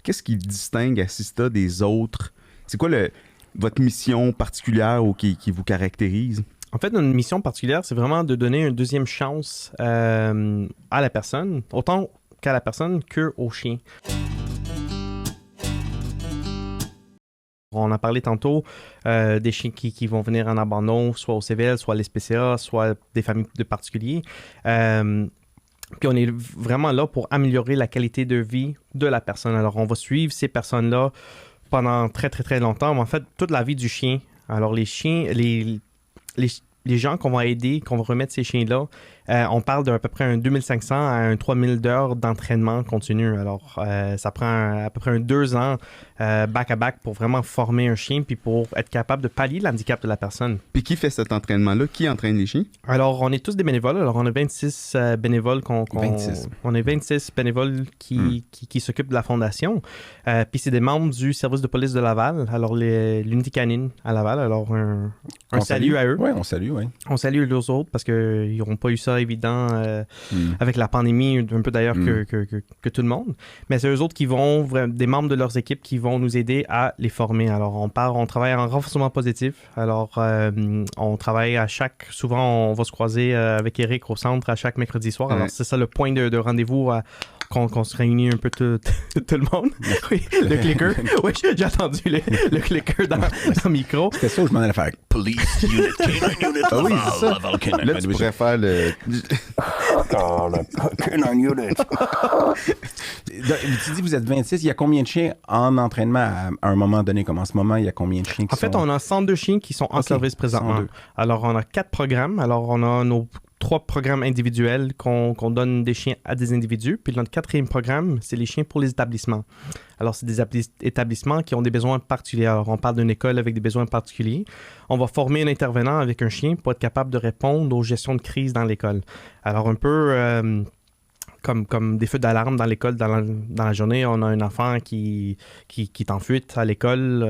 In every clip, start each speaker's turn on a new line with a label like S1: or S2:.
S1: qu'est-ce qui distingue Assista des autres? C'est quoi votre mission particulière ou qui vous caractérise?
S2: En fait, notre mission particulière, c'est vraiment de donner une deuxième chance à la personne, autant qu'à la personne qu'au chien. On a parlé tantôt des chiens qui vont venir en abandon, soit au CVL, soit à l'SPCA, soit des familles de particuliers. Puis on est vraiment là pour améliorer la qualité de vie de la personne. Alors, on va suivre ces personnes-là pendant très, très, très longtemps. Mais en fait, toute la vie du chien. Alors, les chiens, les gens qu'on va aider, qu'on va remettre ces chiens-là, on parle d'à peu près un 2500 à un 3000 d'heures d'entraînement continu. Alors, ça prend à peu près 2 ans back-à-back pour vraiment former un chien puis pour être capable de pallier l'handicap de la personne.
S1: Puis qui fait cet entraînement-là? Qui entraîne les chiens?
S2: Alors, on est tous des bénévoles. Alors, on a 26 bénévoles
S1: 26.
S2: On est 26 bénévoles qui s'occupent de la fondation. Puis c'est des membres du service de police de Laval. Alors, l'unité canine à Laval. Alors, un salut à eux.
S3: Oui, on salue, oui.
S2: On salue les autres parce qu'ils n'auront pas eu ça évident avec la pandémie, un peu d'ailleurs que tout le monde. Mais c'est eux autres qui vont, des membres de leurs équipes qui vont nous aider à les former. Alors, on travaille en renforcement positif. Alors, on travaille souvent, on va se croiser avec Eric au centre à chaque mercredi soir. Alors, c'est ça le point de rendez-vous qu'on se réunit un peu tout le monde. Oui, le clicker. Oui, j'ai entendu le clicker dans le micro.
S3: C'était ça où je m'en allais faire. Police unit, canine unit,
S1: Ah oui,
S3: Laval,
S1: c'est ça.
S3: Laval, canine.
S1: Là, tu pourrais faire le...
S3: Oh, le canine unit. Tu dis vous êtes 26. Il y a combien de chiens en entraînement à un moment donné? Comme en ce moment, il y a combien de chiens qui sont...
S2: En fait, on a 102 chiens qui sont en service présentement.
S3: 102.
S2: Alors, on a 4 programmes. Alors, on a nos 3 programmes individuels qu'on donne des chiens à des individus. Puis notre 4e programme, c'est les chiens pour les établissements. Alors, c'est des établissements qui ont des besoins particuliers. Alors, on parle d'une école avec des besoins particuliers. On va former un intervenant avec un chien pour être capable de répondre aux gestions de crise dans l'école. Alors, un peu... Comme des feux d'alarme dans l'école, dans la journée, on a un enfant qui est en fuite à l'école.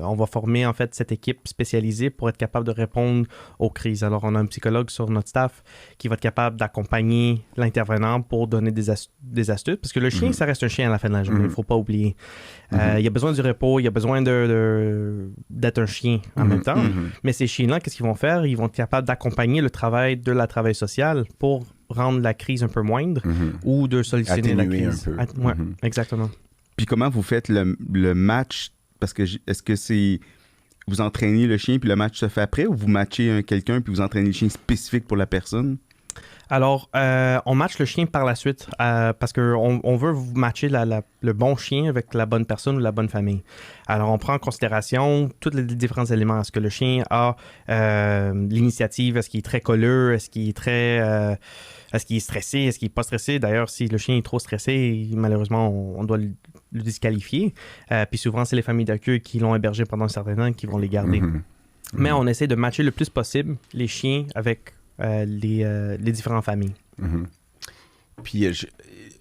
S2: On va former en fait cette équipe spécialisée pour être capable de répondre aux crises. Alors, on a un psychologue sur notre staff qui va être capable d'accompagner l'intervenant pour donner des astuces. Parce que le chien, ça reste un chien à la fin de la journée, il ne faut pas oublier. Il a besoin du repos, il a besoin d'être un chien en même temps. Mais ces chiens-là, qu'est-ce qu'ils vont faire? Ils vont être capables d'accompagner le travail de la travail sociale pour rendre la crise un peu moindre ou de solutionner la crise.
S3: Un peu.
S2: Ouais, exactement.
S1: Puis comment vous faites le match? Parce que est-ce que c'est... Vous entraînez le chien puis le match se fait après ou vous matchez quelqu'un puis vous entraînez le chien spécifique pour la personne?
S2: Alors, on matche le chien par la suite parce qu'on veut matcher le bon chien avec la bonne personne ou la bonne famille. Alors, on prend en considération tous les différents éléments. Est-ce que le chien a l'initiative? Est-ce qu'il est très colleux? Est-ce qu'il est très... Est-ce qu'il est stressé? Est-ce qu'il n'est pas stressé? D'ailleurs, si le chien est trop stressé, malheureusement, on doit le disqualifier. Puis souvent, c'est les familles d'accueil qui l'ont hébergé pendant un certain temps qui vont les garder. Mais on essaie de matcher le plus possible les chiens avec les différentes familles.
S3: Puis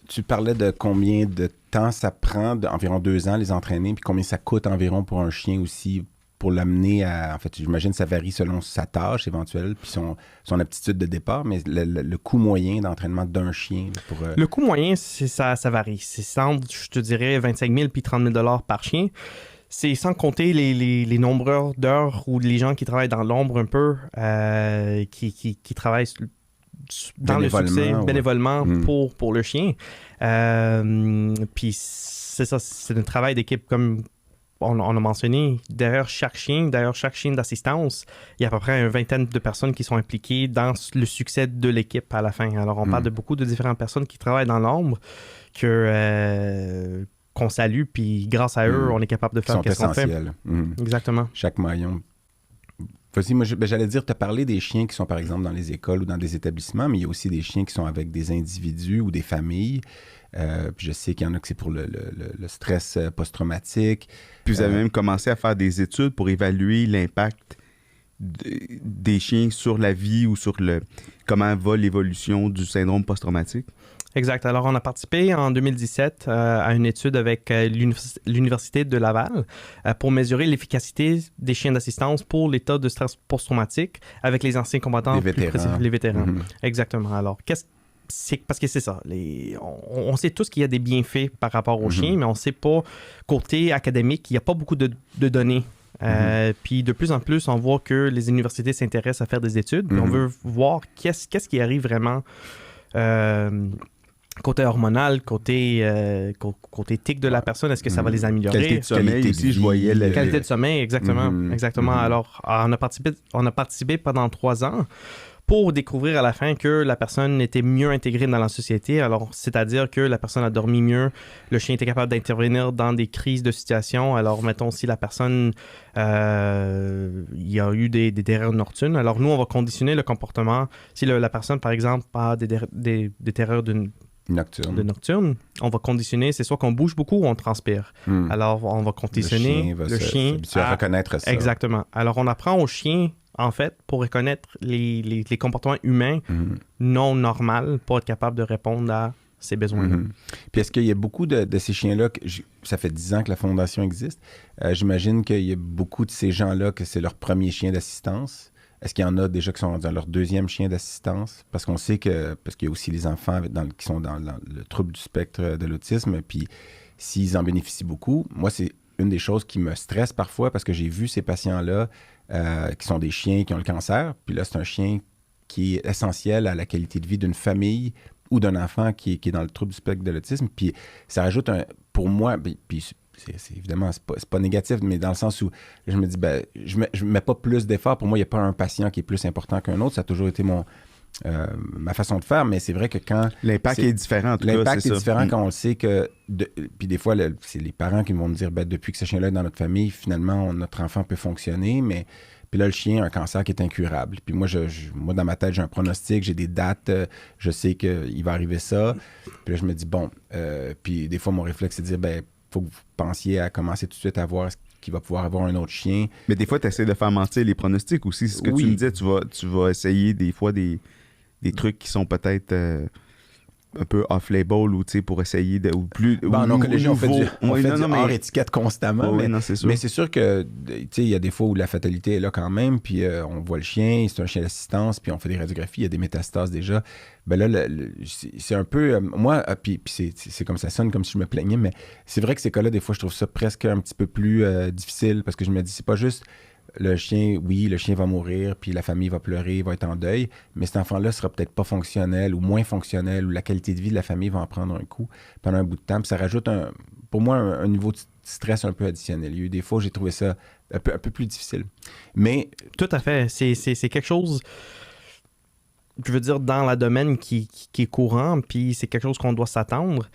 S3: tu parlais de combien de temps ça prend, environ 2 ans, les entraîner, puis combien ça coûte environ pour un chien aussi, pour l'amener à... En fait, j'imagine que ça varie selon sa tâche éventuelle, puis son aptitude de départ, mais le coût moyen d'entraînement d'un chien pour...
S2: Le coût moyen, ça varie. C'est entre, je te dirais, 25 000 puis 30 000 par chien. C'est sans compter les nombreux d'heures où les gens qui travaillent dans l'ombre un peu, qui travaillent dans le succès bénévolement pour le chien. Puis c'est ça, c'est un travail d'équipe comme on a mentionné. Derrière chaque chien d'assistance, il y a à peu près une vingtaine de personnes qui sont impliquées dans le succès de l'équipe à la fin. Alors on parle de beaucoup de différentes personnes qui travaillent dans l'ombre qu'on salue, puis grâce à eux, on est capable de faire ce qu'on fait. Exactement.
S3: Chaque maillon. Vas-y, moi, j'allais dire, tu as parlé des chiens qui sont, par exemple, dans les écoles ou dans des établissements, mais il y a aussi des chiens qui sont avec des individus ou des familles. Puis je sais qu'il y en a que c'est pour le stress post-traumatique.
S1: Puis vous avez même commencé à faire des études pour évaluer l'impact des chiens sur la vie ou sur comment va l'évolution du syndrome post-traumatique.
S2: Exact. Alors, on a participé en 2017 à une étude avec l'Université de Laval pour mesurer l'efficacité des chiens d'assistance pour l'état de stress post-traumatique avec les anciens combattants.
S3: Les vétérans.
S2: Les vétérans. Exactement. Alors, c'est parce que c'est ça. On sait tous qu'il y a des bienfaits par rapport aux chiens, mais on ne sait pas, côté académique, il n'y a pas beaucoup de données. Puis de plus en plus, on voit que les universités s'intéressent à faire des études. Puis on veut voir qu'est-ce qui arrive vraiment côté hormonal, côté tic de la personne. Est-ce que ça va les améliorer?
S1: Qualité de sommeil aussi, je voyais.
S2: Qualité de sommeil, exactement. Alors, on a participé pendant 3 ans pour découvrir à la fin que la personne était mieux intégrée dans la société. Alors, c'est-à-dire que la personne a dormi mieux, le chien était capable d'intervenir dans des crises de situation. Alors, mettons, si la personne, il y a eu des terreurs nocturnes, alors nous, on va conditionner le comportement. Si la personne, par exemple, a des terreurs nocturne, on va conditionner, c'est soit qu'on bouge beaucoup ou on transpire. Alors, on va conditionner le chien
S3: à reconnaître ça.
S2: Exactement. Alors, on apprend au chien, en fait, pour reconnaître les comportements humains non normaux, pour être capable de répondre à ses besoins.
S3: Puis est-ce qu'il y a beaucoup de ces chiens-là, ça fait 10 ans que la Fondation existe, j'imagine qu'il y a beaucoup de ces gens-là que c'est leur premier chien d'assistance. Est-ce qu'il y en a déjà qui sont dans leur deuxième chien d'assistance? Parce qu'on sait parce qu'il y a aussi les enfants qui sont dans le trouble du spectre de l'autisme, puis s'ils en bénéficient beaucoup, moi, c'est une des choses qui me stresse parfois parce que j'ai vu ces patients-là qui sont des chiens qui ont le cancer, puis là, c'est un chien qui est essentiel à la qualité de vie d'une famille ou d'un enfant qui est dans le trouble du spectre de l'autisme, puis ça rajoute pour moi, puis évidemment, c'est pas négatif, mais dans le sens où je me dis, je mets pas plus d'efforts. Pour moi, il n'y a pas un patient qui est plus important qu'un autre. Ça a toujours été ma façon de faire, mais c'est vrai que quand...
S1: L'impact est différent, en tout cas,
S3: l'impact est différent quand on le sait que... Puis des fois, c'est les parents qui vont me dire, depuis que ce chien-là est dans notre famille, finalement, notre enfant peut fonctionner, mais... Puis là, le chien a un cancer qui est incurable. Puis moi, moi dans ma tête, j'ai un pronostic, j'ai des dates, je sais qu'il va arriver ça. Puis là, je me dis, puis des fois, mon réflexe, c'est de dire, faut que vous pensiez à commencer tout de suite à voir qu'il va pouvoir avoir un autre chien.
S1: Mais des fois, tu essaies de faire mentir les pronostics aussi. C'est ce que tu me disais, tu vas essayer des fois des trucs qui sont peut-être un peu off-label ou pour essayer de... Ou plus,
S3: en oncologie, on fait du hors étiquette constamment.
S1: Non, c'est sûr.
S3: Mais c'est sûr que il y a des fois où la fatalité est là quand même, puis on voit le chien, c'est un chien d'assistance, puis on fait des radiographies, il y a des métastases déjà. Là, c'est un peu... moi, puis c'est comme ça sonne comme si je me plaignais, mais c'est vrai que ces cas-là, des fois, je trouve ça presque un petit peu plus difficile, parce que je me dis, c'est pas juste... Le chien va mourir, puis la famille va pleurer, va être en deuil, mais cet enfant-là sera peut-être pas fonctionnel ou moins fonctionnel, ou la qualité de vie de la famille va en prendre un coup pendant un bout de temps, puis ça rajoute, pour moi, un niveau de stress un peu additionnel. Il y a eu des fois où j'ai trouvé ça un peu plus difficile. Mais...
S2: Tout à fait. C'est quelque chose... je veux dire, dans le domaine qui est courant, puis c'est quelque chose qu'on doit s'attendre.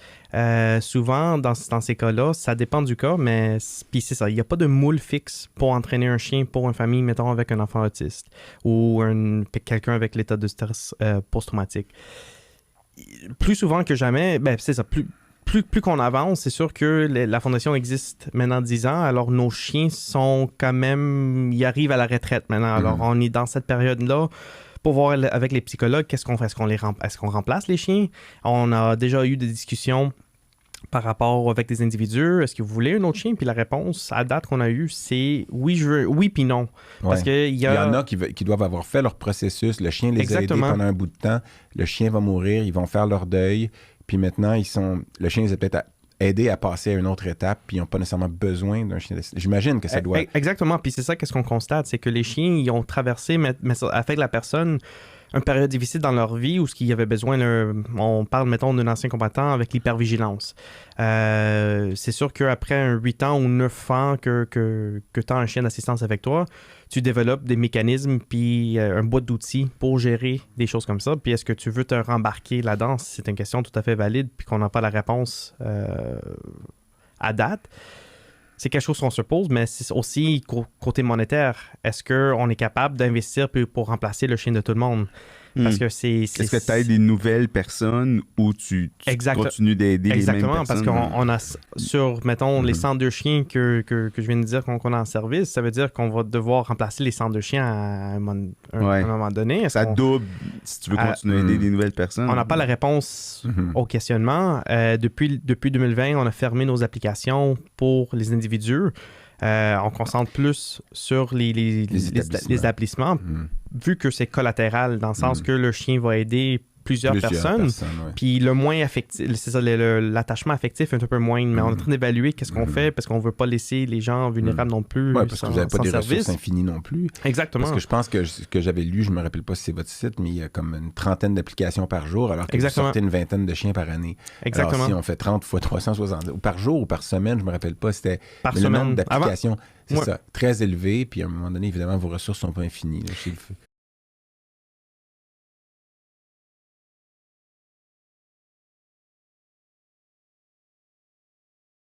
S2: Souvent, dans ces cas-là, ça dépend du cas, mais puis c'est ça, il n'y a pas de moule fixe pour entraîner un chien pour une famille, mettons, avec un enfant autiste ou quelqu'un avec l'état de stress post-traumatique. Plus souvent que jamais, c'est ça, plus qu'on avance, c'est sûr que la Fondation existe maintenant 10 ans, alors nos chiens sont quand même, ils arrivent à la retraite maintenant. Alors, on est dans cette période-là pour voir avec les psychologues, qu'est-ce qu'on fait? Est-ce qu'on remplace les chiens? On a déjà eu des discussions par rapport avec des individus. Est-ce que vous voulez un autre chien? Puis la réponse à date qu'on a eue, c'est oui puis non. Parce que il y en
S3: a qui doivent avoir fait leur processus. Le chien les a aidés pendant un bout de temps. Le chien va mourir. Ils vont faire leur deuil. Puis maintenant, le chien les a peut-être aidés à passer à une autre étape, puis ils n'ont pas nécessairement besoin d'un chien d'assistance. J'imagine que ça doit...
S2: Exactement, puis c'est ça qu'est-ce qu'on constate, c'est que les chiens, ils ont traversé, mais ça affecte la personne, une période difficile dans leur vie où ce qu'il y avait besoin, on parle, mettons, d'un ancien combattant avec l'hypervigilance. C'est sûr qu'après 8 ans ou 9 ans que tu as un chien d'assistance avec toi, tu développes des mécanismes puis un boîte d'outils pour gérer des choses comme ça. Puis est-ce que tu veux te rembarquer là-dedans? C'est une question tout à fait valide puis qu'on n'a pas la réponse à date. C'est quelque chose qu'on se pose, mais c'est aussi côté monétaire. Est-ce qu'on est capable d'investir pour remplacer le chien de tout le monde? Parce que
S1: Est-ce que tu aides des nouvelles personnes ou tu continues d'aider les mêmes personnes?
S2: Exactement, parce qu'on a sur, mettons, les centres de chiens que je viens de dire qu'on a en service, ça veut dire qu'on va devoir remplacer les centres de chiens à un moment donné.
S1: Ça double si tu veux continuer à aider des nouvelles personnes.
S2: On n'a pas la réponse au questionnement. Depuis 2020, on a fermé nos applications pour les individus. On concentre plus sur les établissements, vu que c'est collatéral, dans le sens que le chien va aider plusieurs personnes.
S3: Ouais.
S2: Puis le moins affectif, c'est ça, l'attachement affectif est un peu moins. Mais on est en train d'évaluer qu'est-ce qu'on fait parce qu'on veut pas laisser les gens vulnérables non plus.
S3: Oui, parce que vous n'avez pas des
S2: service.
S3: ressources infinies non plus.
S2: Exactement.
S3: Parce que je pense que ce que j'avais lu, je me rappelle pas si c'est votre site, mais il y a comme une trentaine d'applications par jour, alors que vous sortez une vingtaine de chiens par année.
S2: Exactement.
S3: Alors si on fait 30 fois 370, ou par jour ou par semaine, je me rappelle pas, c'était
S2: par
S3: le
S2: semaine.
S3: nombre d'applications. C'est ça, très élevé, puis à un moment donné, évidemment, vos ressources sont pas infinies. Là,